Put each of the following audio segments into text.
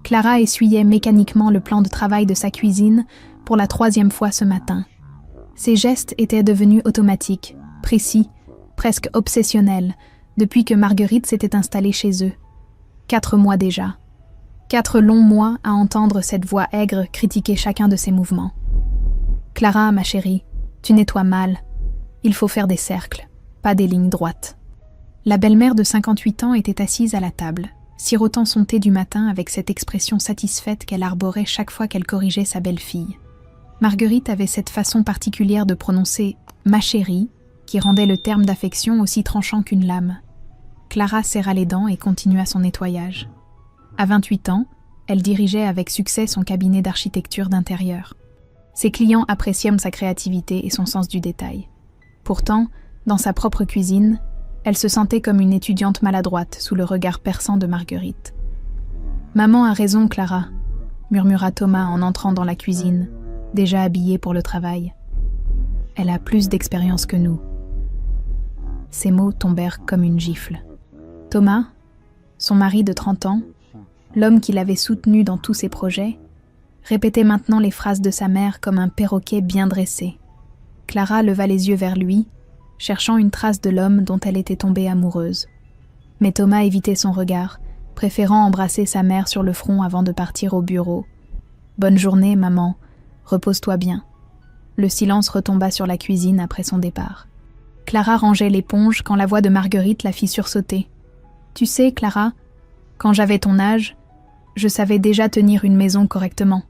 Clara essuyait mécaniquement le plan de travail de sa cuisine pour la 3e fois ce matin. Ses gestes étaient devenus automatiques, précis, presque obsessionnels, depuis que Marguerite s'était installée chez eux. 4 mois déjà. 4 longs mois à entendre cette voix aigre critiquer chacun de ses mouvements. « Clara, ma chérie, tu nettoies mal. Il faut faire des cercles, pas des lignes droites. » La belle-mère de 58 ans était assise à la table, sirotant son thé du matin avec cette expression satisfaite qu'elle arborait chaque fois qu'elle corrigeait sa belle-fille. Marguerite avait cette façon particulière de prononcer « ma chérie » qui rendait le terme d'affection aussi tranchant qu'une lame. Clara serra les dents et continua son nettoyage. À 28 ans, elle dirigeait avec succès son cabinet d'architecture d'intérieur. Ses clients appréciaient sa créativité et son sens du détail. Pourtant, dans sa propre cuisine, elle se sentait comme une étudiante maladroite sous le regard perçant de Marguerite. « Maman a raison, Clara », murmura Thomas en entrant dans la cuisine, déjà habillée pour le travail. « Elle a plus d'expérience que nous. » Ces mots tombèrent comme une gifle. Thomas, son mari de 30 ans, l'homme qui l'avait soutenu dans tous ses projets, répétait maintenant les phrases de sa mère comme un perroquet bien dressé. Clara leva les yeux vers lui, cherchant une trace de l'homme dont elle était tombée amoureuse. Mais Thomas évitait son regard, préférant embrasser sa mère sur le front avant de partir au bureau. « Bonne journée, maman. Repose-toi bien. » Le silence retomba sur la cuisine après son départ. Clara rangeait l'éponge quand la voix de Marguerite la fit sursauter. « Tu sais, Clara, quand j'avais ton âge, je savais déjà tenir une maison correctement.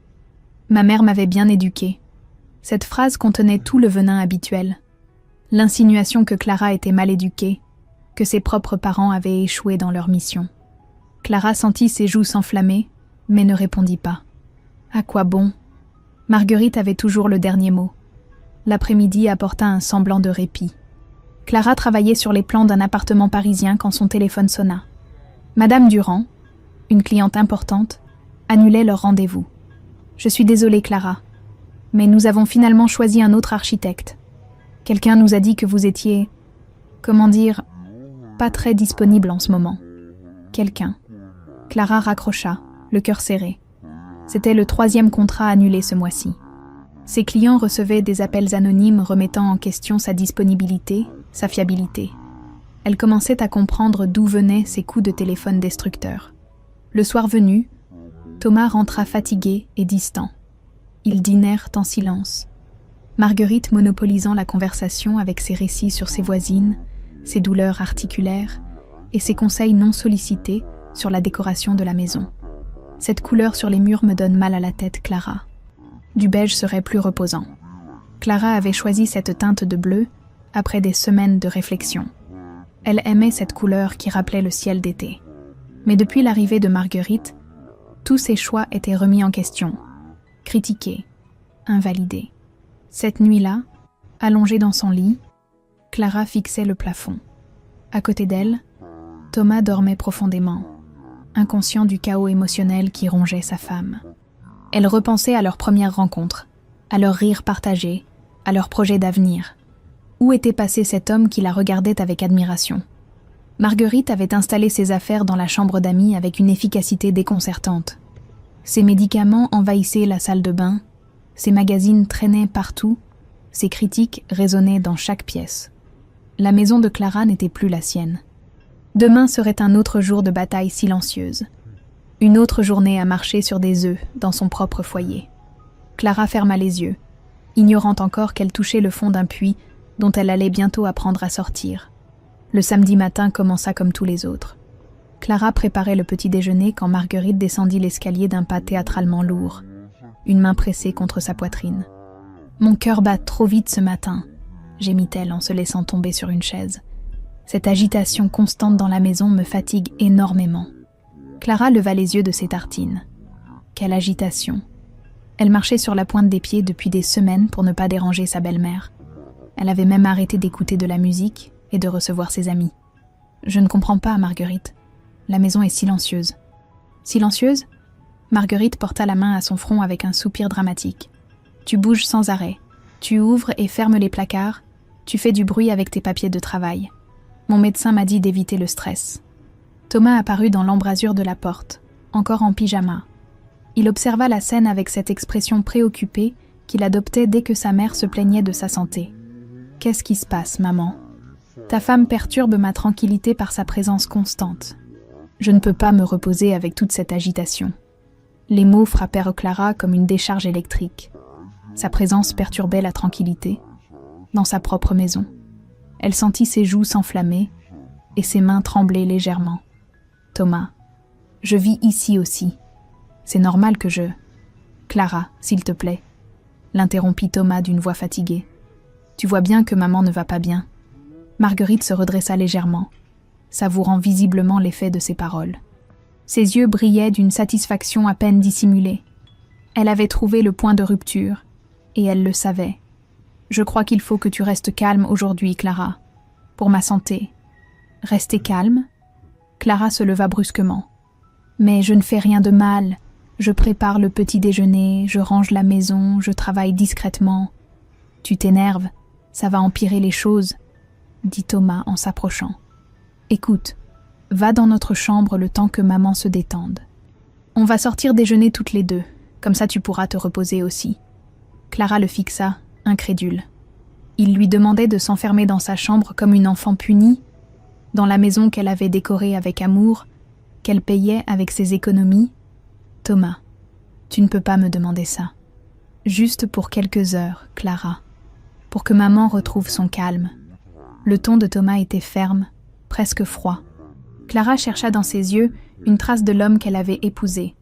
Ma mère m'avait bien éduquée. » Cette phrase contenait tout le venin habituel. L'insinuation que Clara était mal éduquée, que ses propres parents avaient échoué dans leur mission. Clara sentit ses joues s'enflammer, mais ne répondit pas. À quoi bon? Marguerite avait toujours le dernier mot. L'après-midi apporta un semblant de répit. Clara travaillait sur les plans d'un appartement parisien quand son téléphone sonna. Madame Durand, une cliente importante, annulait leur rendez-vous. « Je suis désolée, Clara, mais nous avons finalement choisi un autre architecte. Quelqu'un nous a dit que vous étiez, comment dire, pas très disponible en ce moment. » Quelqu'un. Clara raccrocha, le cœur serré. C'était le 3e contrat annulé ce mois-ci. Ses clients recevaient des appels anonymes remettant en question sa disponibilité, sa fiabilité. Elle commençait à comprendre d'où venaient ces coups de téléphone destructeurs. Le soir venu, Thomas rentra fatigué et distant. Ils dînèrent en silence. Marguerite monopolisant la conversation avec ses récits sur ses voisines, ses douleurs articulaires et ses conseils non sollicités sur la décoration de la maison. Cette couleur sur les murs me donne mal à la tête, Clara. Du beige serait plus reposant. Clara avait choisi cette teinte de bleu après des semaines de réflexion. Elle aimait cette couleur qui rappelait le ciel d'été. Mais depuis l'arrivée de Marguerite, tous ses choix étaient remis en question, critiqués, invalidés. Cette nuit-là, allongée dans son lit, Clara fixait le plafond. À côté d'elle, Thomas dormait profondément, inconscient du chaos émotionnel qui rongeait sa femme. Elle repensait à leur première rencontre, à leur rire partagé, à leur projet d'avenir. Où était passé cet homme qui la regardait avec admiration? Marguerite avait installé ses affaires dans la chambre d'amis avec une efficacité déconcertante. Ses médicaments envahissaient la salle de bain, ses magazines traînaient partout, ses critiques résonnaient dans chaque pièce. La maison de Clara n'était plus la sienne. Demain serait un autre jour de bataille silencieuse. Une autre journée à marcher sur des œufs dans son propre foyer. Clara ferma les yeux, ignorant encore qu'elle touchait le fond d'un puits dont elle allait bientôt apprendre à sortir. Le samedi matin commença comme tous les autres. Clara préparait le petit déjeuner quand Marguerite descendit l'escalier d'un pas théâtralement lourd, une main pressée contre sa poitrine. « Mon cœur bat trop vite ce matin », gémit-elle en se laissant tomber sur une chaise. « Cette agitation constante dans la maison me fatigue énormément. » Clara leva les yeux de ses tartines. Quelle agitation! Elle marchait sur la pointe des pieds depuis des semaines pour ne pas déranger sa belle-mère. Elle avait même arrêté d'écouter de la musique et de recevoir ses amis. « Je ne comprends pas, Marguerite. La maison est silencieuse. » « Silencieuse ?» Marguerite porta la main à son front avec un soupir dramatique. « Tu bouges sans arrêt. Tu ouvres et fermes les placards. Tu fais du bruit avec tes papiers de travail. Mon médecin m'a dit d'éviter le stress. » Thomas apparut dans l'embrasure de la porte, encore en pyjama, Il observa la scène avec cette expression préoccupée qu'il adoptait dès que sa mère se plaignait de sa santé. « Qu'est-ce qui se passe, maman ? Ta femme perturbe ma tranquillité par sa présence constante. Je ne peux pas me reposer avec toute cette agitation. » Les mots frappèrent Clara comme une décharge électrique. Sa présence perturbait la tranquillité, dans sa propre maison. Elle sentit ses joues s'enflammer et ses mains trembler légèrement. « Thomas, je vis ici aussi. C'est normal que je... » « Clara, s'il te plaît, » l'interrompit Thomas d'une voix fatiguée. « Tu vois bien que maman ne va pas bien. » Marguerite se redressa légèrement, savourant visiblement l'effet de ses paroles. Ses yeux brillaient d'une satisfaction à peine dissimulée. Elle avait trouvé le point de rupture, et elle le savait. « Je crois qu'il faut que tu restes calme aujourd'hui, Clara. Pour ma santé. » « Rester calme ?» Clara se leva brusquement. « Mais je ne fais rien de mal. Je prépare le petit déjeuner, je range la maison, je travaille discrètement. »« Tu t'énerves, ça va empirer les choses, » dit Thomas en s'approchant. « Écoute, va dans notre chambre le temps que maman se détende. On va sortir déjeuner toutes les deux, comme ça tu pourras te reposer aussi. » Clara le fixa, incrédule. Il lui demandait de s'enfermer dans sa chambre comme une enfant punie, dans la maison qu'elle avait décorée avec amour, qu'elle payait avec ses économies. « Thomas, tu ne peux pas me demander ça. Juste pour quelques heures, Clara, pour que maman retrouve son calme. » Le ton de Thomas était ferme, presque froid. Clara chercha dans ses yeux une trace de l'homme qu'elle avait épousé,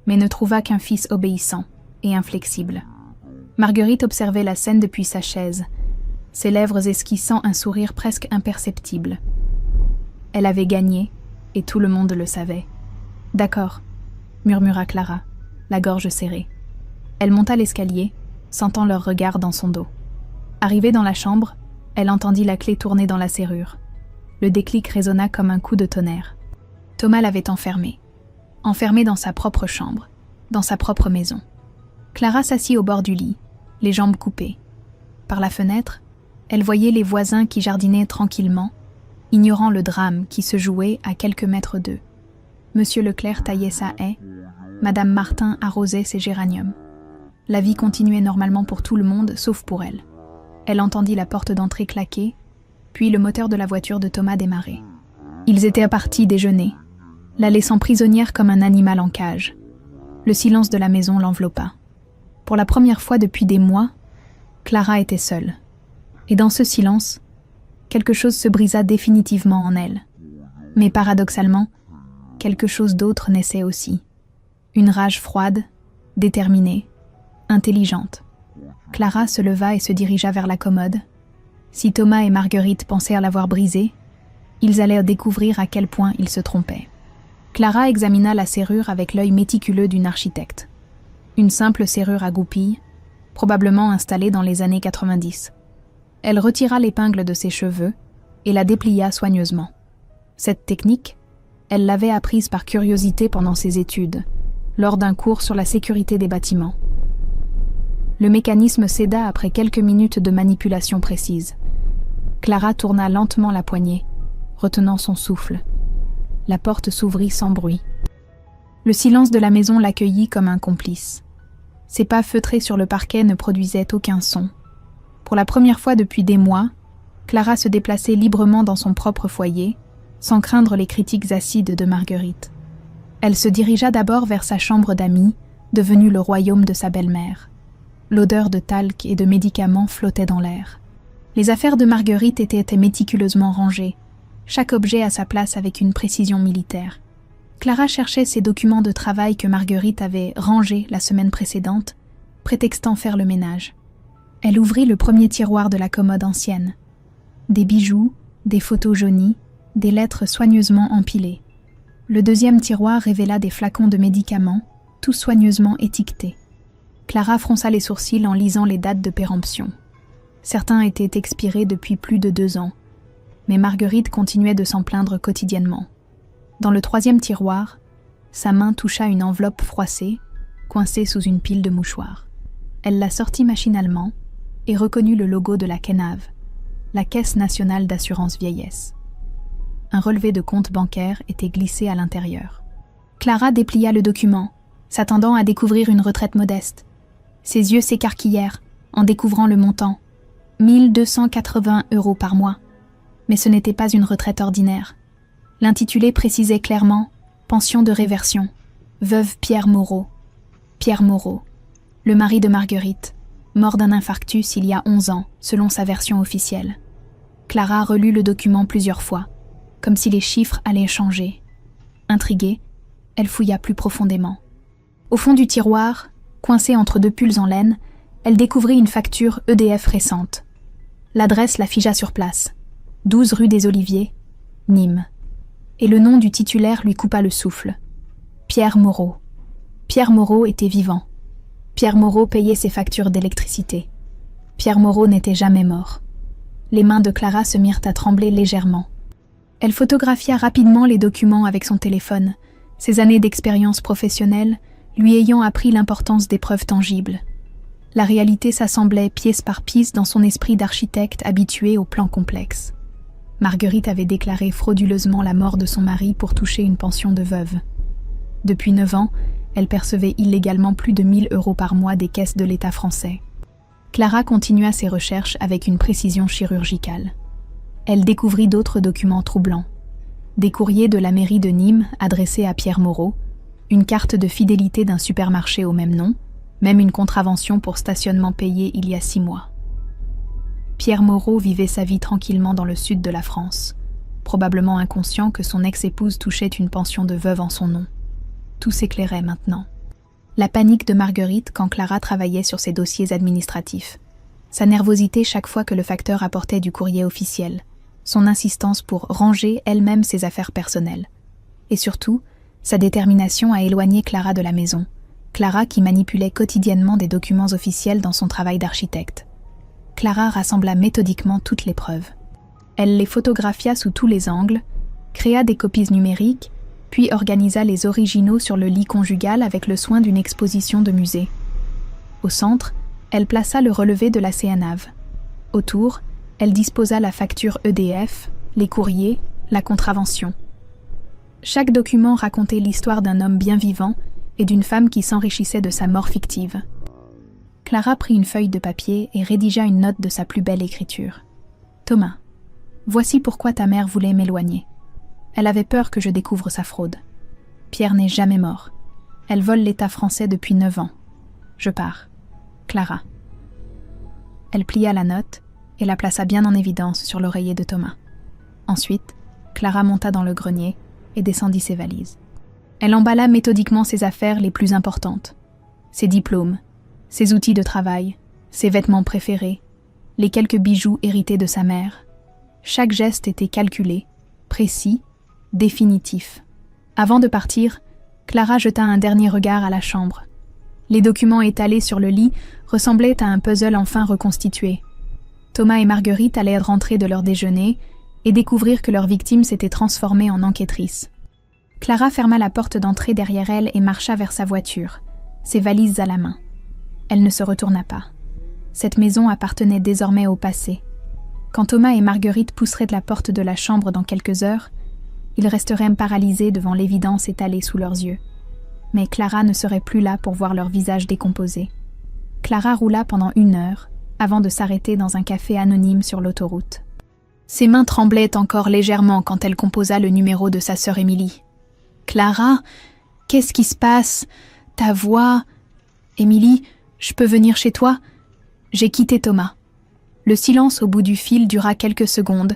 mais ne trouva qu'un fils obéissant et inflexible. Marguerite observait la scène depuis sa chaise, ses lèvres esquissant un sourire presque imperceptible. Elle avait gagné, et tout le monde le savait. « D'accord, » murmura Clara, la gorge serrée. Elle monta l'escalier, sentant leur regard dans son dos. Arrivée dans la chambre, elle entendit la clé tourner dans la serrure. Le déclic résonna comme un coup de tonnerre. Thomas l'avait enfermée dans sa propre chambre, dans sa propre maison. Clara s'assit au bord du lit, les jambes coupées. Par la fenêtre, elle voyait les voisins qui jardinaient tranquillement, ignorant le drame qui se jouait à quelques mètres d'eux. Monsieur Leclerc taillait sa haie, Madame Martin arrosait ses géraniums. La vie continuait normalement pour tout le monde, sauf pour elle. Elle entendit la porte d'entrée claquer, puis le moteur de la voiture de Thomas démarrer. Ils étaient partis déjeuner, la laissant prisonnière comme un animal en cage. Le silence de la maison l'enveloppa. Pour la première fois depuis des mois, Clara était seule. Et dans ce silence, quelque chose se brisa définitivement en elle. Mais paradoxalement, quelque chose d'autre naissait aussi. Une rage froide, déterminée, intelligente. Clara se leva et se dirigea vers la commode. Si Thomas et Marguerite pensèrent l'avoir brisée, ils allèrent découvrir à quel point ils se trompaient. Clara examina la serrure avec l'œil méticuleux d'une architecte. Une simple serrure à goupilles, probablement installée dans les années 90. Elle retira l'épingle de ses cheveux et la déplia soigneusement. Cette technique, elle l'avait apprise par curiosité pendant ses études, lors d'un cours sur la sécurité des bâtiments. Le mécanisme céda après quelques minutes de manipulation précise. Clara tourna lentement la poignée, retenant son souffle. La porte s'ouvrit sans bruit. Le silence de la maison l'accueillit comme un complice. Ses pas feutrés sur le parquet ne produisaient aucun son. Pour la première fois depuis des mois, Clara se déplaçait librement dans son propre foyer, sans craindre les critiques acides de Marguerite. Elle se dirigea d'abord vers sa chambre d'amis, devenue le royaume de sa belle-mère. L'odeur de talc et de médicaments flottait dans l'air. Les affaires de Marguerite étaient méticuleusement rangées, chaque objet à sa place avec une précision militaire. Clara cherchait ses documents de travail que Marguerite avait rangés la semaine précédente, prétextant faire le ménage. Elle ouvrit le premier tiroir de la commode ancienne. Des bijoux, des photos jaunies, des lettres soigneusement empilées. Le deuxième tiroir révéla des flacons de médicaments, tous soigneusement étiquetés. Clara fronça les sourcils en lisant les dates de péremption. Certains étaient expirés depuis plus de 2 ans, mais Marguerite continuait de s'en plaindre quotidiennement. Dans le troisième tiroir, sa main toucha une enveloppe froissée, coincée sous une pile de mouchoirs. Elle la sortit machinalement et reconnut le logo de la CNAV, la Caisse nationale d'assurance vieillesse. Un relevé de compte bancaire était glissé à l'intérieur. Clara déplia le document, s'attendant à découvrir une retraite modeste. Ses yeux s'écarquillèrent en découvrant le montant, 1280 € par mois. Mais ce n'était pas une retraite ordinaire. L'intitulé précisait clairement « Pension de réversion, veuve Pierre Moreau ». Pierre Moreau, le mari de Marguerite, mort d'un infarctus il y a 11 ans, selon sa version officielle. Clara relut le document plusieurs fois, comme si les chiffres allaient changer. Intriguée, elle fouilla plus profondément. Au fond du tiroir, coincée entre deux pulls en laine, elle découvrit une facture EDF récente. L'adresse la figea sur place. 12 rue des Oliviers, Nîmes. Et le nom du titulaire lui coupa le souffle. Pierre Moreau. Pierre Moreau était vivant. Pierre Moreau payait ses factures d'électricité. Pierre Moreau n'était jamais mort. Les mains de Clara se mirent à trembler légèrement. Elle photographia rapidement les documents avec son téléphone, ses années d'expérience professionnelle lui ayant appris l'importance des preuves tangibles. La réalité s'assemblait pièce par pièce dans son esprit d'architecte habitué aux plans complexes. Marguerite avait déclaré frauduleusement la mort de son mari pour toucher une pension de veuve. Depuis 9 ans, elle percevait illégalement plus de 1 000 € par mois des caisses de l'État français. Clara continua ses recherches avec une précision chirurgicale. Elle découvrit d'autres documents troublants. Des courriers de la mairie de Nîmes adressés à Pierre Moreau, une carte de fidélité d'un supermarché au même nom, même une contravention pour stationnement payé il y a 6 mois. Pierre Moreau vivait sa vie tranquillement dans le sud de la France, probablement inconscient que son ex-épouse touchait une pension de veuve en son nom. Tout s'éclairait maintenant. La panique de Marguerite quand Clara travaillait sur ses dossiers administratifs. Sa nervosité chaque fois que le facteur apportait du courrier officiel. Son insistance pour ranger elle-même ses affaires personnelles. Et surtout, sa détermination à éloigner Clara de la maison. Clara qui manipulait quotidiennement des documents officiels dans son travail d'architecte. Clara rassembla méthodiquement toutes les preuves. Elle les photographia sous tous les angles, créa des copies numériques, puis organisa les originaux sur le lit conjugal avec le soin d'une exposition de musée. Au centre, elle plaça le relevé de la CNAV. Autour, elle disposa la facture EDF, les courriers, la contravention. Chaque document racontait l'histoire d'un homme bien vivant et d'une femme qui s'enrichissait de sa mort fictive. Clara prit une feuille de papier et rédigea une note de sa plus belle écriture. « Thomas, voici pourquoi ta mère voulait m'éloigner. Elle avait peur que je découvre sa fraude. Pierre n'est jamais mort. Elle vole l'État français depuis 9 ans. Je pars. Clara. » Elle plia la note et la plaça bien en évidence sur l'oreiller de Thomas. Ensuite, Clara monta dans le grenier et descendit ses valises. Elle emballa méthodiquement ses affaires les plus importantes. Ses diplômes, ses outils de travail, ses vêtements préférés, les quelques bijoux hérités de sa mère. Chaque geste était calculé, précis, définitif. Avant de partir, Clara jeta un dernier regard à la chambre. Les documents étalés sur le lit ressemblaient à un puzzle enfin reconstitué. Thomas et Marguerite allaient rentrer de leur déjeuner et découvrir que leur victime s'était transformée en enquêtrice. Clara ferma la porte d'entrée derrière elle et marcha vers sa voiture, ses valises à la main. Elle ne se retourna pas. Cette maison appartenait désormais au passé. Quand Thomas et Marguerite pousseraient la porte de la chambre dans quelques heures, ils resteraient paralysés devant l'évidence étalée sous leurs yeux. Mais Clara ne serait plus là pour voir leur visage décomposé. Clara roula pendant 1 heure, avant de s'arrêter dans un café anonyme sur l'autoroute. Ses mains tremblaient encore légèrement quand elle composa le numéro de sa sœur Émilie. « Clara, qu'est-ce qui se passe? Ta voix... Émilie, je peux venir chez toi ?» J'ai quitté Thomas. Le silence au bout du fil dura quelques secondes,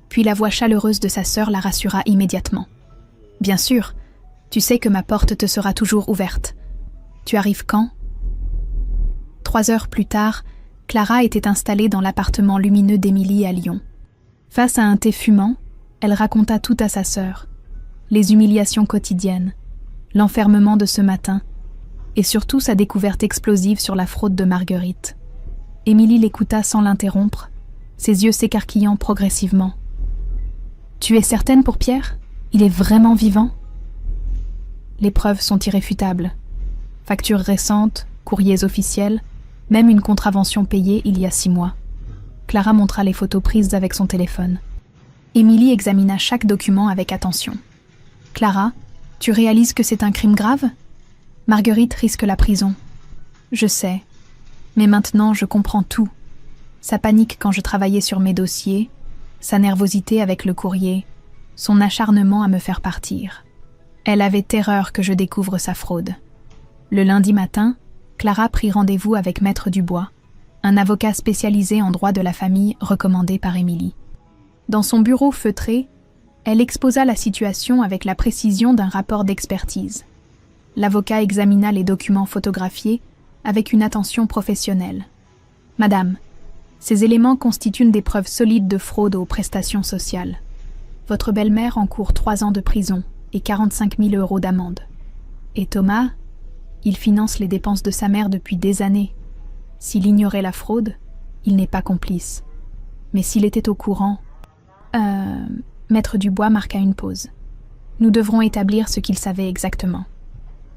puis la voix chaleureuse de sa sœur la rassura immédiatement. « Bien sûr, tu sais que ma porte te sera toujours ouverte. Tu arrives quand ?» 3 heures plus tard, Clara était installée dans l'appartement lumineux d'Émilie à Lyon. Face à un thé fumant, elle raconta tout à sa sœur. Les humiliations quotidiennes, l'enfermement de ce matin, et surtout sa découverte explosive sur la fraude de Marguerite. Émilie l'écouta sans l'interrompre, ses yeux s'écarquillant progressivement. « Tu es certaine pour Pierre? Il est vraiment vivant ?» Les preuves sont irréfutables. Factures récentes, courriers officiels, même une contravention payée il y a 6 mois. Clara montra les photos prises avec son téléphone. Émilie examina chaque document avec attention. « Clara, tu réalises que c'est un crime grave ? Marguerite risque la prison. Je sais. Mais maintenant, je comprends tout. Sa panique quand je travaillais sur mes dossiers, sa nervosité avec le courrier, son acharnement à me faire partir. Elle avait terreur que je découvre sa fraude. Le lundi matin, Clara prit rendez-vous avec Maître Dubois, un avocat spécialisé en droit de la famille recommandé par Émilie. Dans son bureau feutré, elle exposa la situation avec la précision d'un rapport d'expertise. L'avocat examina les documents photographiés avec une attention professionnelle. « Madame, ces éléments constituent des preuves solides de fraude aux prestations sociales. Votre belle-mère encourt 3 ans de prison et 45 000 € d'amende. Et Thomas, il finance les dépenses de sa mère depuis des années. S'il ignorait la fraude, il n'est pas complice. Mais s'il était au courant... » Maître Dubois marqua une pause. Nous devrons établir ce qu'il savait exactement.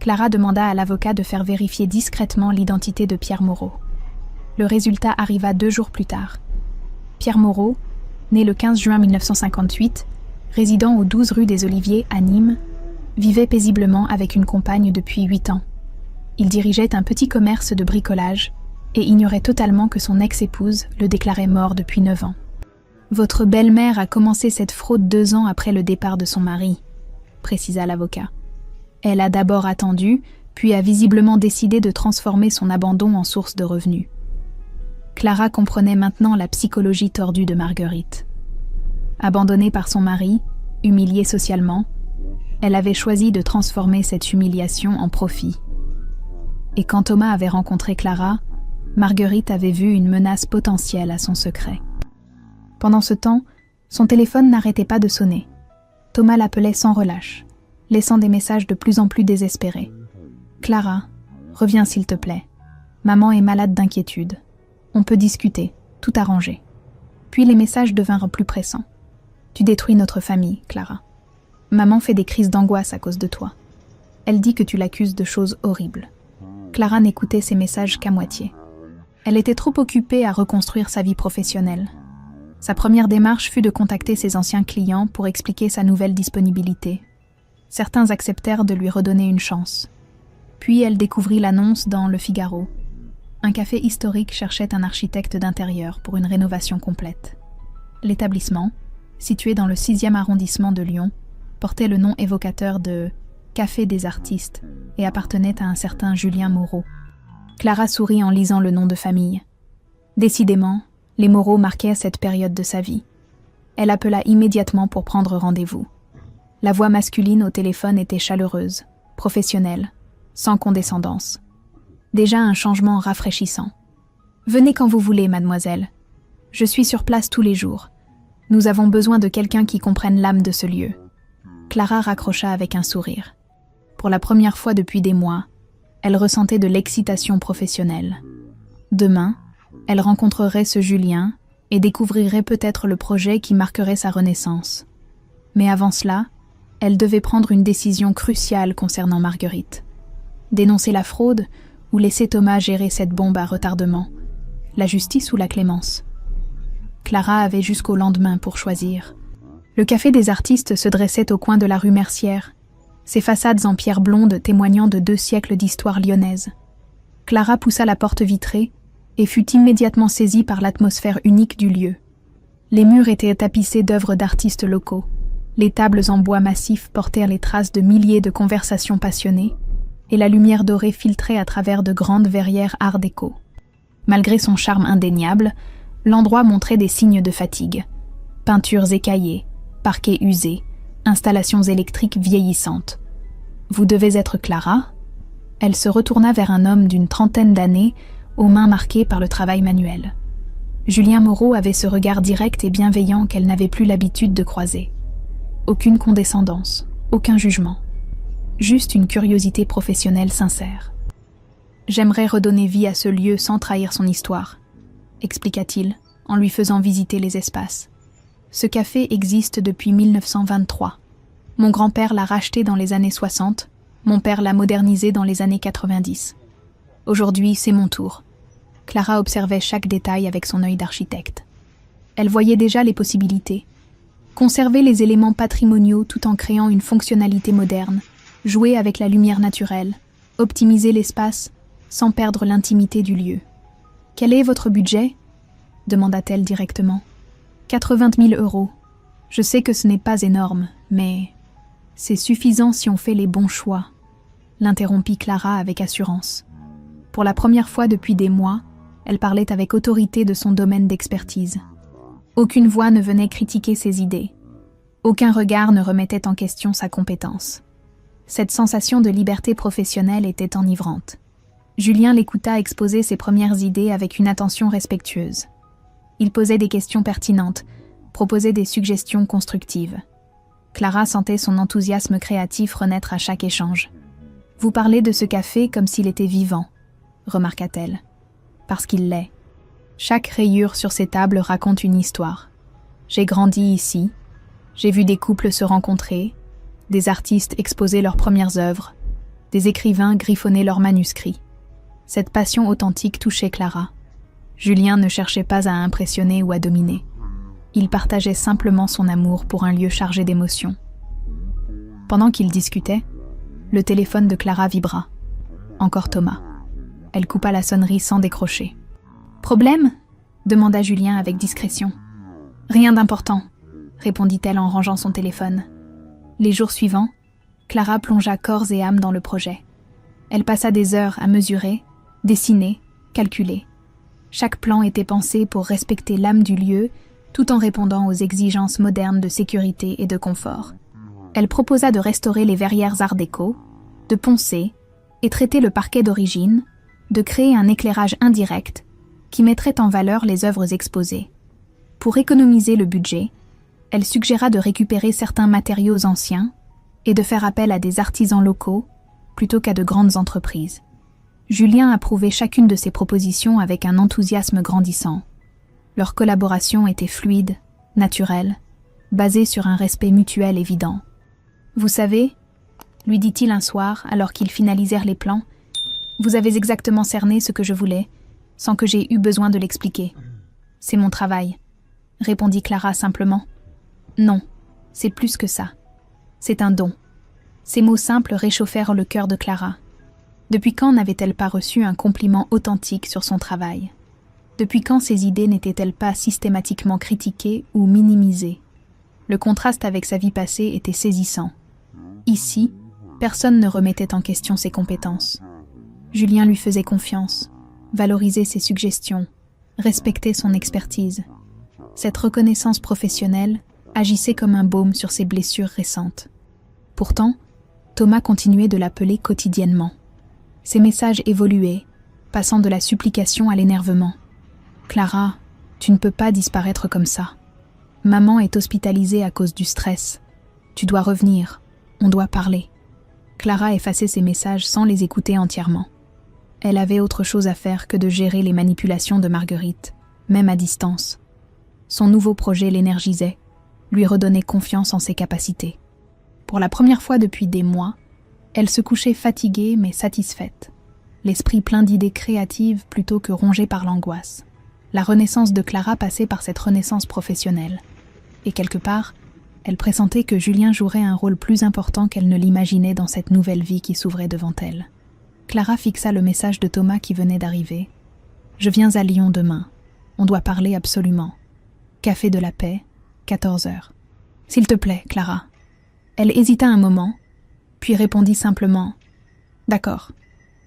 Clara demanda à l'avocat de faire vérifier discrètement l'identité de Pierre Moreau. Le résultat arriva 2 jours plus tard. Pierre Moreau, né le 15 juin 1958, résidant au 12 rue des Oliviers à Nîmes, vivait paisiblement avec une compagne depuis 8 ans. Il dirigeait un petit commerce de bricolage et ignorait totalement que son ex-épouse le déclarait mort depuis 9 ans. Votre belle-mère a commencé cette fraude 2 ans après le départ de son mari, précisa l'avocat. Elle a d'abord attendu, puis a visiblement décidé de transformer son abandon en source de revenus. Clara comprenait maintenant la psychologie tordue de Marguerite. Abandonnée par son mari, humiliée socialement, elle avait choisi de transformer cette humiliation en profit. Et quand Thomas avait rencontré Clara, Marguerite avait vu une menace potentielle à son secret. Pendant ce temps, son téléphone n'arrêtait pas de sonner. Thomas l'appelait sans relâche, laissant des messages de plus en plus désespérés. « Clara, reviens s'il te plaît. Maman est malade d'inquiétude. On peut discuter, tout arranger. » Puis les messages devinrent plus pressants. « Tu détruis notre famille, Clara. Maman fait des crises d'angoisse à cause de toi. Elle dit que tu l'accuses de choses horribles. » Clara n'écoutait ces messages qu'à moitié. Elle était trop occupée à reconstruire sa vie professionnelle. Sa première démarche fut de contacter ses anciens clients pour expliquer sa nouvelle disponibilité. Certains acceptèrent de lui redonner une chance. Puis elle découvrit l'annonce dans Le Figaro. Un café historique cherchait un architecte d'intérieur pour une rénovation complète. L'établissement, situé dans le 6e arrondissement de Lyon, portait le nom évocateur de « Café des artistes » et appartenait à un certain Julien Moreau. Clara sourit en lisant le nom de famille. Décidément, les Moreau marquaient cette période de sa vie. Elle appela immédiatement pour prendre rendez-vous. La voix masculine au téléphone était chaleureuse, professionnelle, sans condescendance. Déjà un changement rafraîchissant. « Venez quand vous voulez, mademoiselle. Je suis sur place tous les jours. Nous avons besoin de quelqu'un qui comprenne l'âme de ce lieu. » Clara raccrocha avec un sourire. Pour la première fois depuis des mois, elle ressentait de l'excitation professionnelle. Demain, elle rencontrerait ce Julien et découvrirait peut-être le projet qui marquerait sa renaissance. Mais avant cela, elle devait prendre une décision cruciale concernant Marguerite. Dénoncer la fraude ou laisser Thomas gérer cette bombe à retardement, la justice ou la clémence. Clara avait jusqu'au lendemain pour choisir. Le café des artistes se dressait au coin de la rue Mercière, ses façades en pierre blonde témoignant de 2 siècles d'histoire lyonnaise. Clara poussa la porte vitrée et fut immédiatement saisie par l'atmosphère unique du lieu. Les murs étaient tapissés d'œuvres d'artistes locaux. Les tables en bois massif portèrent les traces de milliers de conversations passionnées, et la lumière dorée filtrait à travers de grandes verrières art déco. Malgré son charme indéniable, l'endroit montrait des signes de fatigue. Peintures écaillées, parquets usés, installations électriques vieillissantes. « Vous devez être Clara ?» Elle se retourna vers un homme d'une 30aine d'années, aux mains marquées par le travail manuel. Julien Moreau avait ce regard direct et bienveillant qu'elle n'avait plus l'habitude de croiser. Aucune condescendance, aucun jugement. Juste une curiosité professionnelle sincère. « J'aimerais redonner vie à ce lieu sans trahir son histoire », expliqua-t-il, en lui faisant visiter les espaces. « Ce café existe depuis 1923. Mon grand-père l'a racheté dans les années 60, mon père l'a modernisé dans les années 90. Aujourd'hui, c'est mon tour. » Clara observait chaque détail avec son œil d'architecte. Elle voyait déjà les possibilités. Conserver les éléments patrimoniaux tout en créant une fonctionnalité moderne, jouer avec la lumière naturelle, Optimiser l'espace sans perdre l'intimité du lieu. « Quel est votre budget ?» demanda-t-elle directement. « 80 000 €. Je sais que ce n'est pas énorme, mais c'est suffisant si on fait les bons choix, » l'interrompit Clara avec assurance. Pour la première fois depuis des mois, elle parlait avec autorité de son domaine d'expertise. Aucune voix ne venait critiquer ses idées. Aucun regard ne remettait en question sa compétence. Cette sensation de liberté professionnelle était enivrante. Julien l'écouta exposer ses premières idées avec une attention respectueuse. Il posait des questions pertinentes, proposait des suggestions constructives. Clara sentait son enthousiasme créatif renaître à chaque échange. « Vous parlez de ce café comme s'il était vivant », remarqua-t-elle. « Parce qu'il l'est. Chaque rayure sur ces tables raconte une histoire. J'ai grandi ici, j'ai vu des couples se rencontrer, des artistes exposer leurs premières œuvres, des écrivains griffonner leurs manuscrits. Cette passion authentique touchait Clara. Julien ne cherchait pas à impressionner ou à dominer. Il partageait simplement son amour pour un lieu chargé d'émotions. Pendant qu'ils discutaient, le téléphone de Clara vibra. Encore Thomas. Elle coupa la sonnerie sans décrocher. « Problème ?» demanda Julien avec discrétion. « Rien d'important », répondit-elle en rangeant son téléphone. Les jours suivants, Clara plongea corps et âme dans le projet. Elle passa des heures à mesurer, dessiner, calculer. Chaque plan était pensé pour respecter l'âme du lieu, tout en répondant aux exigences modernes de sécurité et de confort. Elle proposa de restaurer les verrières art déco, de poncer et traiter le parquet d'origine, de créer un éclairage indirect qui mettrait en valeur les œuvres exposées. Pour économiser le budget, elle suggéra de récupérer certains matériaux anciens et de faire appel à des artisans locaux plutôt qu'à de grandes entreprises. Julien approuvait chacune de ces propositions avec un enthousiasme grandissant. Leur collaboration était fluide, naturelle, basée sur un respect mutuel évident. « Vous savez, » lui dit-il un soir alors qu'ils finalisèrent les plans, « vous avez exactement cerné ce que je voulais, sans que j'aie eu besoin de l'expliquer. C'est mon travail, » répondit Clara simplement. « Non, c'est plus que ça. C'est un don. » Ces mots simples réchauffèrent le cœur de Clara. Depuis quand n'avait-elle pas reçu un compliment authentique sur son travail? Depuis quand ses idées n'étaient-elles pas systématiquement critiquées ou minimisées? Le contraste avec sa vie passée était saisissant. Ici, personne ne remettait en question ses compétences. Julien lui faisait confiance, valorisait ses suggestions, respectait son expertise. Cette reconnaissance professionnelle agissait comme un baume sur ses blessures récentes. Pourtant, Thomas continuait de l'appeler quotidiennement. Ses messages évoluaient, passant de la supplication à l'énervement. « Clara, tu ne peux pas disparaître comme ça. Maman est hospitalisée à cause du stress. Tu dois revenir, on doit parler. » Clara effaçait ses messages sans les écouter entièrement. Elle avait autre chose à faire que de gérer les manipulations de Marguerite, même à distance. Son nouveau projet l'énergisait, lui redonnait confiance en ses capacités. Pour la première fois depuis des mois, elle se couchait fatiguée mais satisfaite, l'esprit plein d'idées créatives plutôt que rongé par l'angoisse. La renaissance de Clara passait par cette renaissance professionnelle. Et quelque part, elle pressentait que Julien jouerait un rôle plus important qu'elle ne l'imaginait dans cette nouvelle vie qui s'ouvrait devant elle. Clara fixa le message de Thomas qui venait d'arriver. « Je viens à Lyon demain. On doit parler absolument. Café de la Paix, 14 h. S'il te plaît, Clara. » Elle hésita un moment, puis répondit simplement « D'accord. »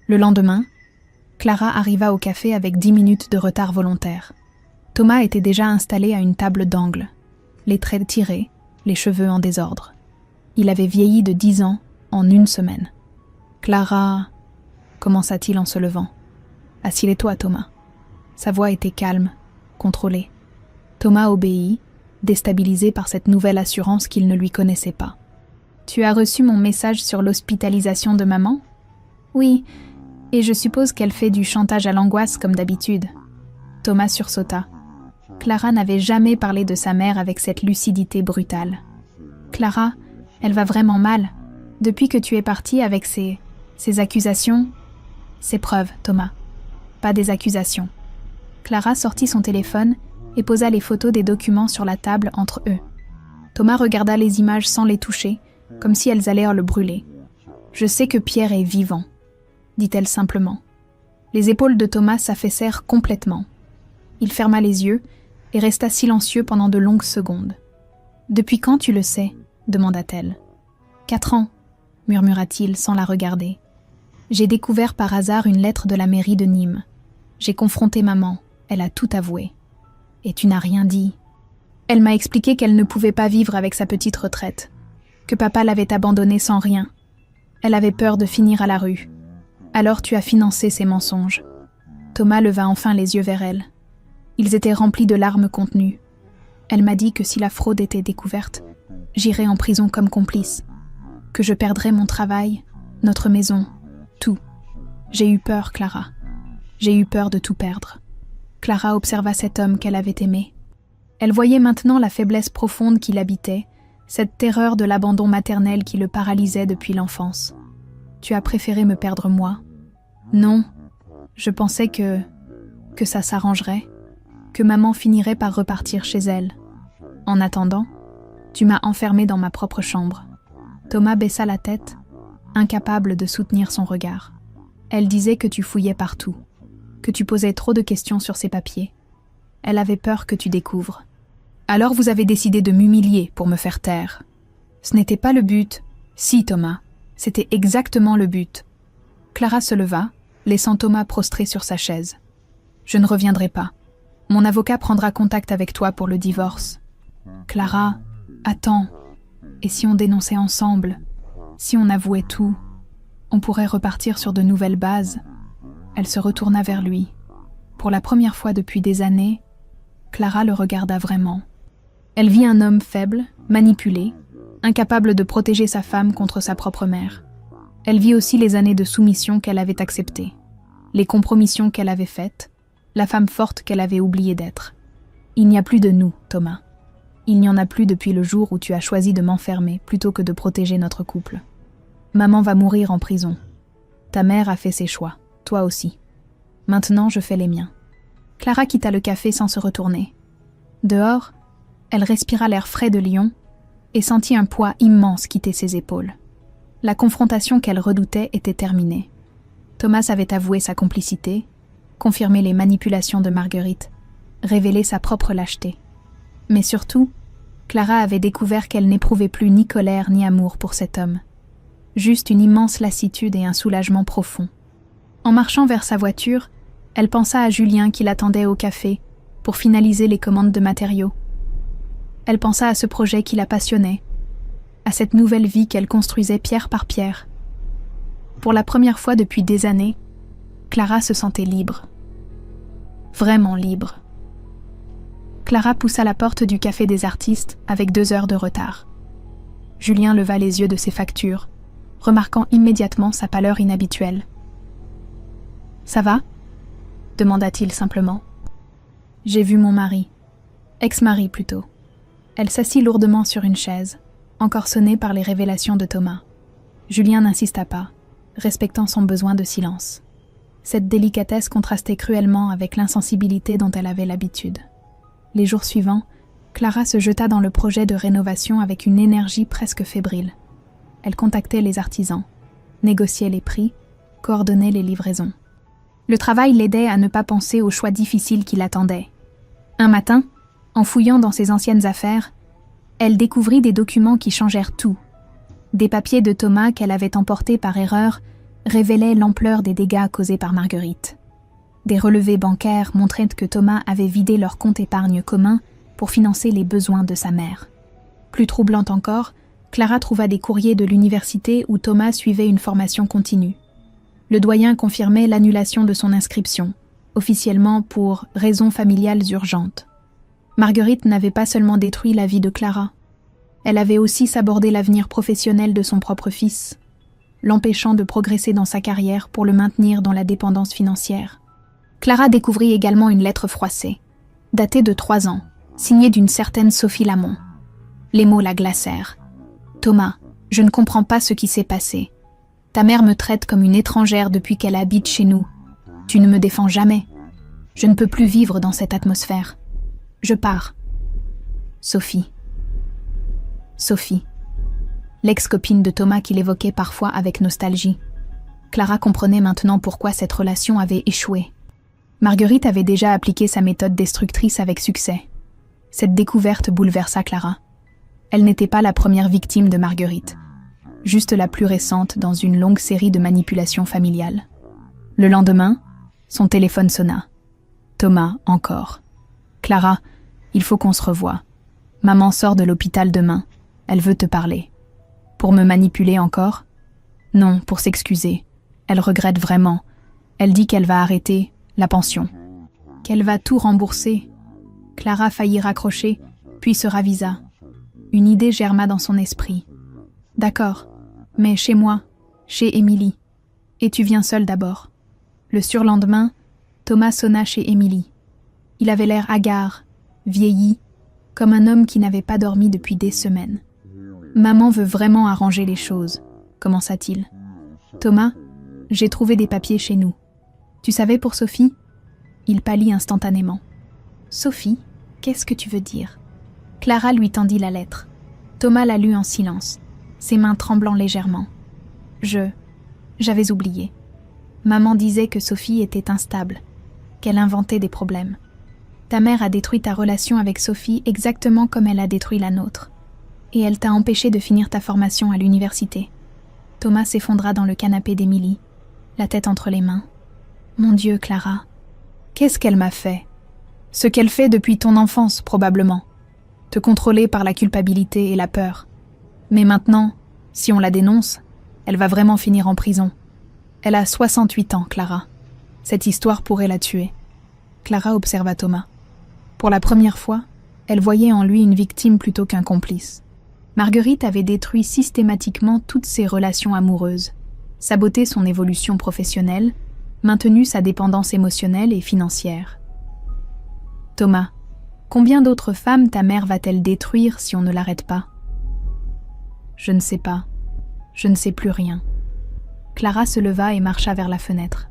Le lendemain, Clara arriva au café avec 10 minutes de retard volontaire. Thomas était déjà installé à une table d'angle, les traits tirés, les cheveux en désordre. Il avait vieilli de 10 ans en une semaine. « Clara, » commença-t-il en se levant. « Assieds-toi, Thomas. » Sa voix était calme, contrôlée. Thomas obéit, déstabilisé par cette nouvelle assurance qu'il ne lui connaissait pas. « Tu as reçu mon message sur l'hospitalisation de maman ? » ?»« Oui, et je suppose qu'elle fait du chantage à l'angoisse comme d'habitude. » Thomas sursauta. Clara n'avait jamais parlé de sa mère avec cette lucidité brutale. « Clara, elle va vraiment mal. Depuis que tu es partie avec ces accusations... » « Ces preuves, Thomas. Pas des accusations. » Clara sortit son téléphone et posa les photos des documents sur la table entre eux. Thomas regarda les images sans les toucher, comme si elles allaient le brûler. « Je sais que Pierre est vivant. dit-elle simplement. Les épaules de Thomas s'affaissèrent complètement. Il ferma les yeux et resta silencieux pendant de longues secondes. « Depuis quand tu le sais ?» demanda-t-elle. « 4 ans, murmura-t-il sans la regarder. J'ai découvert par hasard une lettre de la mairie de Nîmes. J'ai confronté maman, elle a tout avoué. Et tu n'as rien dit. Elle m'a expliqué qu'elle ne pouvait pas vivre avec sa petite retraite, que papa l'avait abandonnée sans rien. Elle avait peur de finir à la rue. Alors tu as financé ses mensonges. » Thomas leva enfin les yeux vers elle. Ils étaient remplis de larmes contenues. Elle m'a dit que si la fraude était découverte, j'irais en prison comme complice, que je perdrais mon travail, notre maison, tout. J'ai eu peur, Clara. J'ai eu peur de tout perdre. Clara observa cet homme qu'elle avait aimé. Elle voyait maintenant la faiblesse profonde qui l'habitait, cette terreur de l'abandon maternel qui le paralysait depuis l'enfance. Tu as préféré me perdre moi? Non, je pensais que ça s'arrangerait, que maman finirait par repartir chez elle. En attendant, tu m'as enfermée dans ma propre chambre. Thomas baissa la tête, incapable de soutenir son regard. Elle disait que tu fouillais partout, que tu posais trop de questions sur ses papiers. Elle avait peur que tu découvres. Alors vous avez décidé de m'humilier pour me faire taire. Ce n'était pas le but. Si, Thomas, c'était exactement le but. Clara se leva, laissant Thomas prostré sur sa chaise. Je ne reviendrai pas. Mon avocat prendra contact avec toi pour le divorce. Clara, attends. Et si on dénonçait ensemble? Si on avouait tout? On pourrait repartir sur de nouvelles bases. Elle se retourna vers lui. Pour la première fois depuis des années, Clara le regarda vraiment. Elle vit un homme faible, manipulé, incapable de protéger sa femme contre sa propre mère. Elle vit aussi les années de soumission qu'elle avait acceptées, les compromissions qu'elle avait faites, la femme forte qu'elle avait oublié d'être. Il n'y a plus de nous, Thomas. Il n'y en a plus depuis le jour où tu as choisi de m'enfermer plutôt que de protéger notre couple. Maman va mourir en prison. Ta mère a fait ses choix, toi aussi. Maintenant, je fais les miens. Clara quitta le café sans se retourner. Dehors, elle respira l'air frais de Lyon et sentit un poids immense quitter ses épaules. La confrontation qu'elle redoutait était terminée. Thomas avait avoué sa complicité, confirmé les manipulations de Marguerite, révélé sa propre lâcheté. Mais surtout, Clara avait découvert qu'elle n'éprouvait plus ni colère ni amour pour cet homme. Juste une immense lassitude et un soulagement profond. En marchant vers sa voiture, elle pensa à Julien qui l'attendait au café pour finaliser les commandes de matériaux. Elle pensa à ce projet qui la passionnait, à cette nouvelle vie qu'elle construisait pierre par pierre. Pour la première fois depuis des années, Clara se sentait libre. Vraiment libre. Clara poussa la porte du café des artistes avec 2 heures de retard. Julien leva les yeux de ses factures, remarquant immédiatement sa pâleur inhabituelle. « Ça va ?» demanda-t-il simplement. « J'ai vu mon mari. Ex-mari plutôt. » Elle s'assit lourdement sur une chaise, encore sonnée par les révélations de Thomas. Julien n'insista pas, respectant son besoin de silence. Cette délicatesse contrastait cruellement avec l'insensibilité dont elle avait l'habitude. Les jours suivants, Clara se jeta dans le projet de rénovation avec une énergie presque fébrile. Elle contactait les artisans, négociait les prix, coordonnait les livraisons. Le travail l'aidait à ne pas penser aux choix difficiles qui l'attendaient. Un matin, en fouillant dans ses anciennes affaires, elle découvrit des documents qui changèrent tout. Des papiers de Thomas qu'elle avait emportés par erreur révélaient l'ampleur des dégâts causés par Marguerite. Des relevés bancaires montraient que Thomas avait vidé leur compte épargne commun pour financer les besoins de sa mère. Plus troublante encore, Clara trouva des courriers de l'université où Thomas suivait une formation continue. Le doyen confirmait l'annulation de son inscription, officiellement pour raisons familiales urgentes. Marguerite n'avait pas seulement détruit la vie de Clara, elle avait aussi sabordé l'avenir professionnel de son propre fils, l'empêchant de progresser dans sa carrière pour le maintenir dans la dépendance financière. Clara découvrit également une lettre froissée, datée de 3 ans, signée d'une certaine Sophie Lamont. Les mots la glacèrent. « Thomas, je ne comprends pas ce qui s'est passé. Ta mère me traite comme une étrangère depuis qu'elle habite chez nous. Tu ne me défends jamais. Je ne peux plus vivre dans cette atmosphère. Je pars. Sophie. » Sophie, l'ex-copine de Thomas qu'il évoquait parfois avec nostalgie. Clara comprenait maintenant pourquoi cette relation avait échoué. Marguerite avait déjà appliqué sa méthode destructrice avec succès. Cette découverte bouleversa Clara. Elle n'était pas la première victime de Marguerite, juste la plus récente dans une longue série de manipulations familiales. Le lendemain, son téléphone sonna. Thomas, encore. Clara, il faut qu'on se revoie. Maman sort de l'hôpital demain. Elle veut te parler. Pour me manipuler encore? Non, pour s'excuser. Elle regrette vraiment. Elle dit qu'elle va arrêter la pension. Qu'elle va tout rembourser. Clara faillit raccrocher, puis se ravisa. Une idée germa dans son esprit. D'accord, mais chez moi, chez Émilie. Et tu viens seule d'abord. Le surlendemain, Thomas sonna chez Émilie. Il avait l'air hagard, vieilli, comme un homme qui n'avait pas dormi depuis des semaines. Maman veut vraiment arranger les choses, commença-t-il. Thomas, j'ai trouvé des papiers chez nous. Tu savais pour Sophie? Il pâlit instantanément. Sophie, qu'est-ce que tu veux dire? Clara lui tendit la lettre. Thomas la lut en silence, ses mains tremblant légèrement. J'avais oublié. Maman disait que Sophie était instable, qu'elle inventait des problèmes. Ta mère a détruit ta relation avec Sophie exactement comme elle a détruit la nôtre. Et elle t'a empêché de finir ta formation à l'université. Thomas s'effondra dans le canapé d'Émilie, la tête entre les mains. Mon Dieu, Clara, qu'est-ce qu'elle m'a fait? Ce qu'elle fait depuis ton enfance, probablement. Te contrôler par la culpabilité et la peur. Mais maintenant, si on la dénonce, elle va vraiment finir en prison. Elle a 68 ans, Clara. Cette histoire pourrait la tuer. Clara observa Thomas. Pour la première fois, elle voyait en lui une victime plutôt qu'un complice. Marguerite avait détruit systématiquement toutes ses relations amoureuses, saboté son évolution professionnelle, maintenu sa dépendance émotionnelle et financière. Thomas, combien d'autres femmes ta mère va-t-elle détruire si on ne l'arrête pas? Je ne sais pas. Je ne sais plus rien. Clara se leva et marcha vers la fenêtre.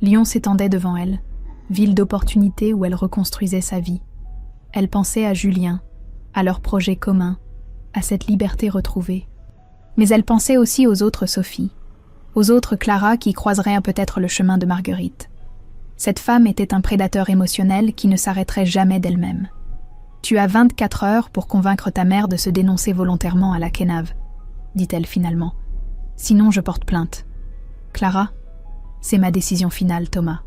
Lyon s'étendait devant elle, ville d'opportunités où elle reconstruisait sa vie. Elle pensait à Julien, à leur projet commun, à cette liberté retrouvée. Mais elle pensait aussi aux autres Sophie, aux autres Clara qui croiseraient peut-être le chemin de Marguerite. Cette femme était un prédateur émotionnel qui ne s'arrêterait jamais d'elle-même. Tu as 24 heures pour convaincre ta mère de se dénoncer volontairement à la Kenave, dit-elle finalement. Sinon, je porte plainte. Clara, c'est ma décision finale, Thomas.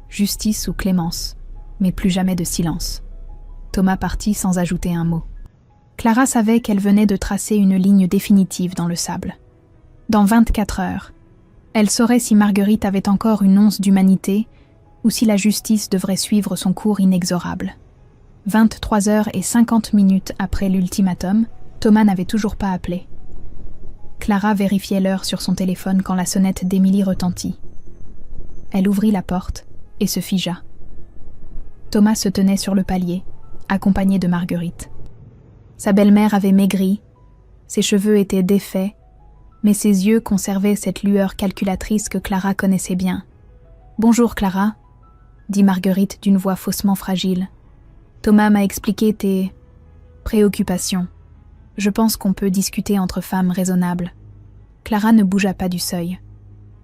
Justice ou clémence, mais plus jamais de silence. Thomas partit sans ajouter un mot. Clara savait qu'elle venait de tracer une ligne définitive dans le sable. Dans 24 heures, elle saurait si Marguerite avait encore une once d'humanité ou si la justice devrait suivre son cours inexorable. 23h50 après l'ultimatum, Thomas n'avait toujours pas appelé. Clara vérifiait l'heure sur son téléphone quand la sonnette d'Émilie retentit. Elle ouvrit la porte et se figea. Thomas se tenait sur le palier, accompagné de Marguerite. Sa belle-mère avait maigri, ses cheveux étaient défaits, mais ses yeux conservaient cette lueur calculatrice que Clara connaissait bien. « Bonjour Clara », dit Marguerite d'une voix faussement fragile. « Thomas m'a expliqué tes préoccupations. Je pense qu'on peut discuter entre femmes raisonnables. » Clara ne bougea pas du seuil.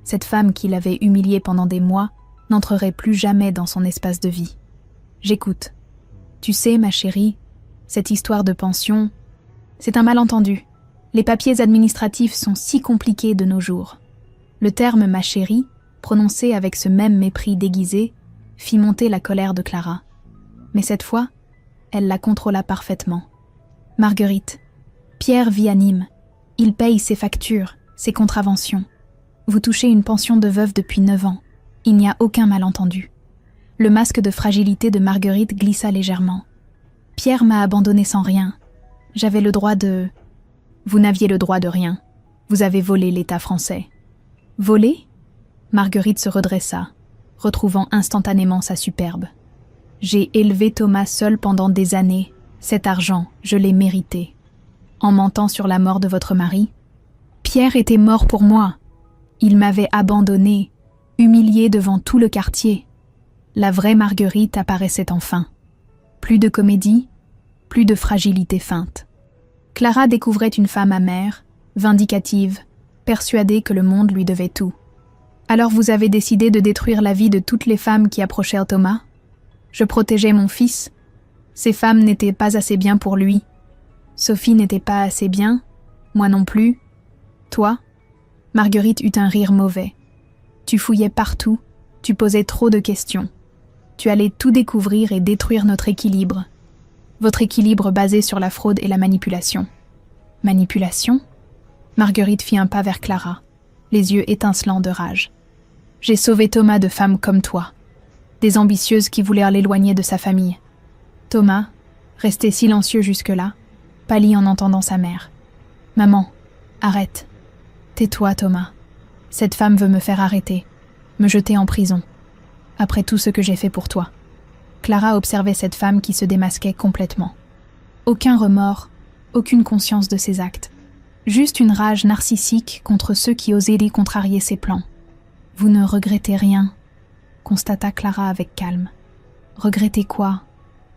Cette femme qui l'avait humiliée pendant des mois n'entrerait plus jamais dans son espace de vie. « J'écoute. Tu sais, ma chérie, cette histoire de pension, c'est un malentendu. Les papiers administratifs sont si compliqués de nos jours. » Le terme « ma chérie », prononcé avec ce même mépris déguisé, fit monter la colère de Clara. Mais cette fois, elle la contrôla parfaitement. « Marguerite, Pierre vit à Nîmes. Il paye ses factures, ses contraventions. Vous touchez une pension de veuve depuis 9 ans. Il n'y a aucun malentendu. » Le masque de fragilité de Marguerite glissa légèrement. « Pierre m'a abandonné sans rien. J'avais le droit de... » « Vous n'aviez le droit de rien. Vous avez volé l'État français. »« Volé ?» Marguerite se redressa, retrouvant instantanément sa superbe. « J'ai élevé Thomas seul pendant des années. Cet argent, je l'ai mérité. En mentant sur la mort de votre mari, Pierre était mort pour moi. Il m'avait abandonné, humilié devant tout le quartier. La vraie Marguerite apparaissait enfin. Plus de comédie, plus de fragilité feinte. Clara découvrait une femme amère, vindicative, persuadée que le monde lui devait tout. Alors vous avez décidé de détruire la vie de toutes les femmes qui approchaient Thomas? Je protégeais mon fils. Ces femmes n'étaient pas assez bien pour lui. Sophie n'était pas assez bien, moi non plus. Toi? Marguerite eut un rire mauvais. Tu fouillais partout, tu posais trop de questions. Tu allais tout découvrir et détruire notre équilibre. Votre équilibre basé sur la fraude et la manipulation. Manipulation? Marguerite fit un pas vers Clara, les yeux étincelants de rage. J'ai sauvé Thomas de femmes comme toi, des ambitieuses qui voulaient l'éloigner de sa famille. Thomas, resté silencieux jusque-là, pâlit en entendant sa mère. Maman, arrête. Tais-toi, Thomas. Cette femme veut me faire arrêter, me jeter en prison. Après tout ce que j'ai fait pour toi. Clara observait cette femme qui se démasquait complètement. Aucun remords, aucune conscience de ses actes. Juste une rage narcissique contre ceux qui osaient lui contrarier ses plans. Vous ne regrettez rien, constata Clara avec calme. Regrettez quoi?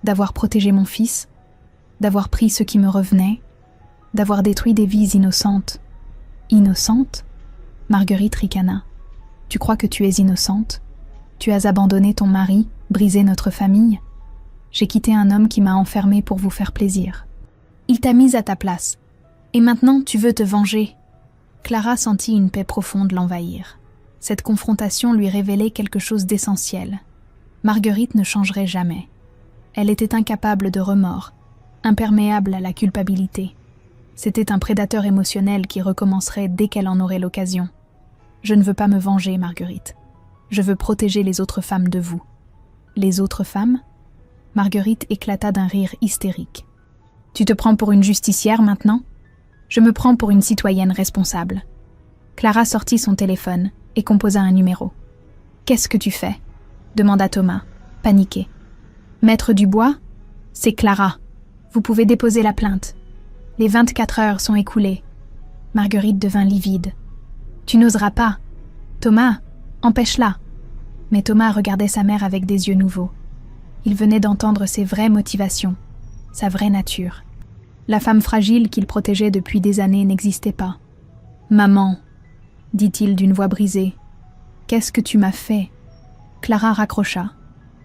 D'avoir protégé mon fils? D'avoir pris ce qui me revenait? D'avoir détruit des vies innocentes? Innocentes? Marguerite ricana. Tu crois que tu es innocente? Tu as abandonné ton mari, brisé notre famille? J'ai quitté un homme qui m'a enfermée pour vous faire plaisir. Il t'a mise à ta place. Et maintenant, tu veux te venger. Clara sentit une paix profonde l'envahir. Cette confrontation lui révélait quelque chose d'essentiel. Marguerite ne changerait jamais. Elle était incapable de remords, imperméable à la culpabilité. C'était un prédateur émotionnel qui recommencerait dès qu'elle en aurait l'occasion. Je ne veux pas me venger, Marguerite. Je veux protéger les autres femmes de vous. Les autres femmes? Marguerite éclata d'un rire hystérique. Tu te prends pour une justicière maintenant? Je me prends pour une citoyenne responsable. Clara sortit son téléphone et composa un numéro. Qu'est-ce que tu fais? Demanda Thomas, paniqué. Maître Dubois? C'est Clara. Vous pouvez déposer la plainte. Les 24 heures sont écoulées. Marguerite devint livide. Tu n'oseras pas. Thomas, empêche-la. Mais Thomas regardait sa mère avec des yeux nouveaux. Il venait d'entendre ses vraies motivations, sa vraie nature. La femme fragile qu'il protégeait depuis des années n'existait pas. « Maman, dit-il d'une voix brisée, qu'est-ce que tu m'as fait ?» Clara raccrocha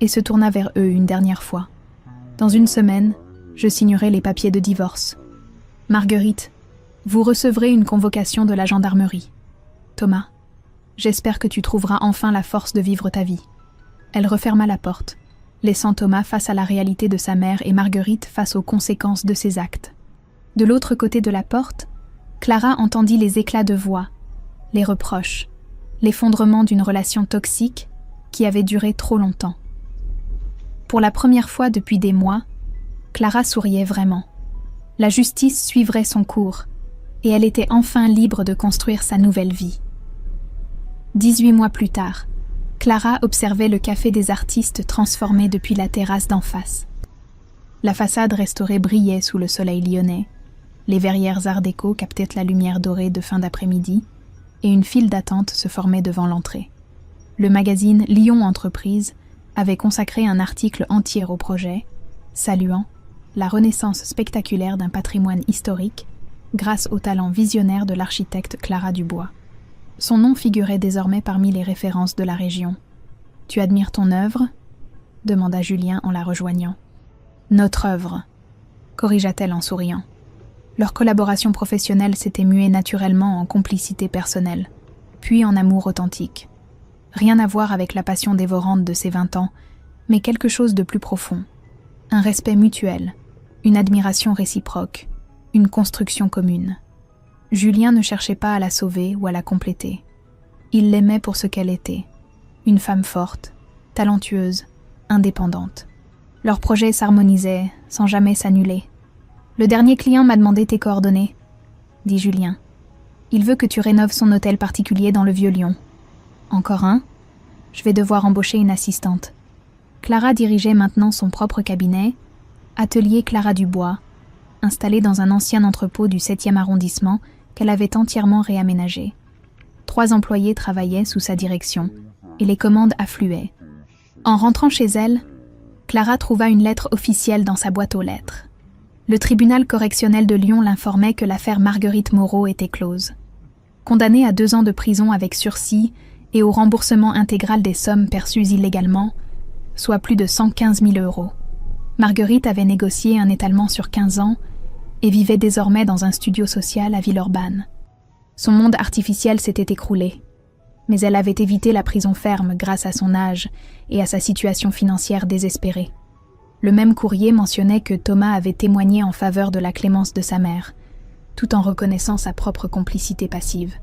et se tourna vers eux une dernière fois. « Dans une semaine, je signerai les papiers de divorce. Marguerite, vous recevrez une convocation de la gendarmerie. Thomas, j'espère que tu trouveras enfin la force de vivre ta vie. » Elle referma la porte, laissant Thomas face à la réalité de sa mère et Marguerite face aux conséquences de ses actes. De l'autre côté de la porte, Clara entendit les éclats de voix, les reproches, l'effondrement d'une relation toxique qui avait duré trop longtemps. Pour la première fois depuis des mois, Clara souriait vraiment. La justice suivrait son cours, et elle était enfin libre de construire sa nouvelle vie. 18 mois plus tard, Clara observait le café des artistes transformé depuis la terrasse d'en face. La façade restaurée brillait sous le soleil lyonnais, les verrières art déco captaient la lumière dorée de fin d'après-midi, et une file d'attente se formait devant l'entrée. Le magazine Lyon Entreprise avait consacré un article entier au projet, saluant la renaissance spectaculaire d'un patrimoine historique grâce au talent visionnaire de l'architecte Clara Dubois. Son nom figurait désormais parmi les références de la région. « Tu admires ton œuvre ?» demanda Julien en la rejoignant. « Notre œuvre », corrigea-t-elle en souriant. Leur collaboration professionnelle s'était muée naturellement en complicité personnelle, puis en amour authentique. Rien à voir avec la passion dévorante de ses 20 ans, mais quelque chose de plus profond. Un respect mutuel, une admiration réciproque, une construction commune. Julien ne cherchait pas à la sauver ou à la compléter. Il l'aimait pour ce qu'elle était, une femme forte, talentueuse, indépendante. Leur projet s'harmonisait sans jamais s'annuler. « Le dernier client m'a demandé tes coordonnées, » dit Julien. « Il veut que tu rénoves son hôtel particulier dans le Vieux-Lyon. »« Encore un ? Je vais devoir embaucher une assistante. » Clara dirigeait maintenant son propre cabinet, Atelier Clara Dubois, installé dans un ancien entrepôt du 7e arrondissement qu'elle avait entièrement réaménagé. 3 employés travaillaient sous sa direction, et les commandes affluaient. En rentrant chez elle, Clara trouva une lettre officielle dans sa boîte aux lettres. Le tribunal correctionnel de Lyon l'informait que l'affaire Marguerite Moreau était close. Condamnée à 2 ans de prison avec sursis et au remboursement intégral des sommes perçues illégalement, soit plus de 115 000 €. Marguerite avait négocié un étalement sur 15 ans et vivait désormais dans un studio social à Villeurbanne. Son monde artificiel s'était écroulé, mais elle avait évité la prison ferme grâce à son âge et à sa situation financière désespérée. Le même courrier mentionnait que Thomas avait témoigné en faveur de la clémence de sa mère, tout en reconnaissant sa propre complicité passive.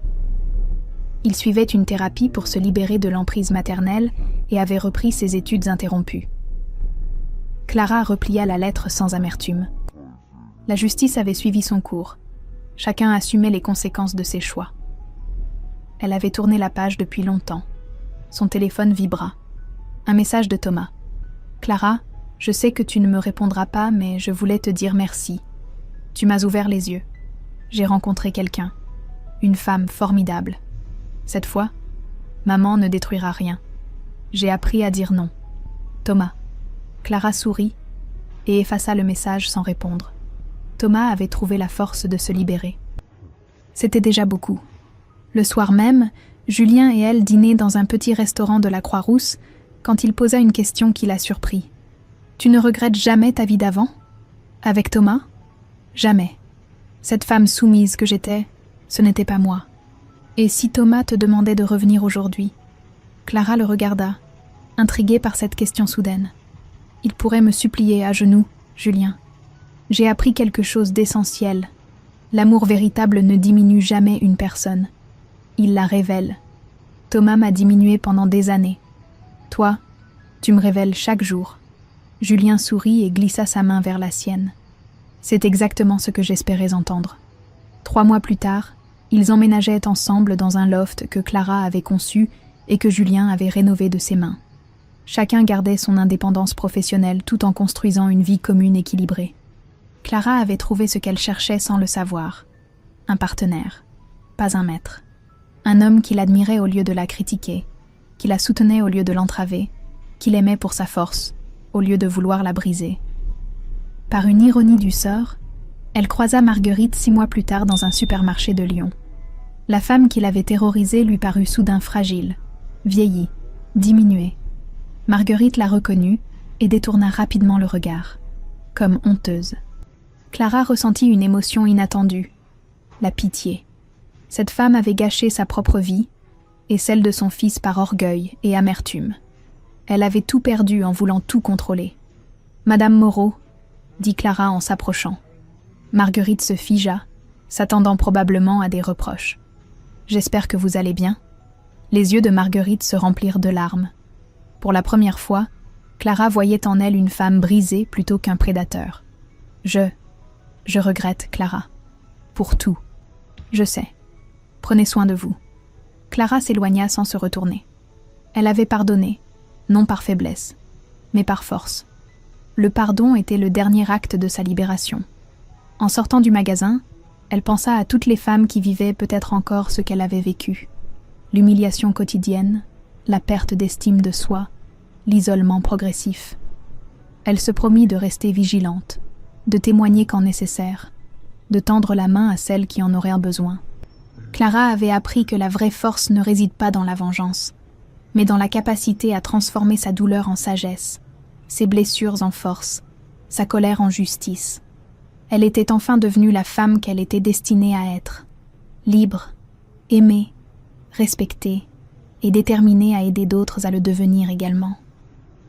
Il suivait une thérapie pour se libérer de l'emprise maternelle et avait repris ses études interrompues. Clara replia la lettre sans amertume. La justice avait suivi son cours. Chacun assumait les conséquences de ses choix. Elle avait tourné la page depuis longtemps. Son téléphone vibra. Un message de Thomas. « Clara, je sais que tu ne me répondras pas, mais je voulais te dire merci. Tu m'as ouvert les yeux. J'ai rencontré quelqu'un. Une femme formidable. Cette fois, maman ne détruira rien. J'ai appris à dire non. Thomas. » Clara sourit et effaça le message sans répondre. Thomas avait trouvé la force de se libérer. C'était déjà beaucoup. Le soir même, Julien et elle dînaient dans un petit restaurant de la Croix-Rousse quand il posa une question qui la surprit. « Tu ne regrettes jamais ta vie d'avant ? Avec Thomas ? Jamais. Cette femme soumise que j'étais, ce n'était pas moi. Et si Thomas te demandait de revenir aujourd'hui ?» Clara le regarda, intriguée par cette question soudaine. « Il pourrait me supplier à genoux, Julien. J'ai appris quelque chose d'essentiel. L'amour véritable ne diminue jamais une personne. Il la révèle. Thomas m'a diminué pendant des années. Toi, tu me révèles chaque jour. » Julien sourit et glissa sa main vers la sienne. C'est exactement ce que j'espérais entendre. 3 mois plus tard, ils emménageaient ensemble dans un loft que Clara avait conçu et que Julien avait rénové de ses mains. Chacun gardait son indépendance professionnelle tout en construisant une vie commune équilibrée. Clara avait trouvé ce qu'elle cherchait sans le savoir. Un partenaire, pas un maître. Un homme qui l'admirait au lieu de la critiquer, qui la soutenait au lieu de l'entraver, qui l'aimait pour sa force, au lieu de vouloir la briser. Par une ironie du sort, elle croisa Marguerite 6 mois plus tard dans un supermarché de Lyon. La femme qui l'avait terrorisée lui parut soudain fragile, vieillie, diminuée. Marguerite la reconnut et détourna rapidement le regard, comme honteuse. Clara ressentit une émotion inattendue, la pitié. Cette femme avait gâché sa propre vie et celle de son fils par orgueil et amertume. Elle avait tout perdu en voulant tout contrôler. « Madame Moreau », dit Clara en s'approchant. Marguerite se figea, s'attendant probablement à des reproches. « J'espère que vous allez bien ?» Les yeux de Marguerite se remplirent de larmes. Pour la première fois, Clara voyait en elle une femme brisée plutôt qu'un prédateur. « Je regrette, Clara. Pour tout. Je sais. Prenez soin de vous. » Clara s'éloigna sans se retourner. Elle avait pardonné, non par faiblesse, mais par force. Le pardon était le dernier acte de sa libération. En sortant du magasin, elle pensa à toutes les femmes qui vivaient peut-être encore ce qu'elle avait vécu. L'humiliation quotidienne, la perte d'estime de soi, l'isolement progressif. Elle se promit de rester vigilante, de témoigner quand nécessaire, de tendre la main à celles qui en auraient besoin. Clara avait appris que la vraie force ne réside pas dans la vengeance, mais dans la capacité à transformer sa douleur en sagesse, ses blessures en force, sa colère en justice. Elle était enfin devenue la femme qu'elle était destinée à être, libre, aimée, respectée et déterminée à aider d'autres à le devenir également.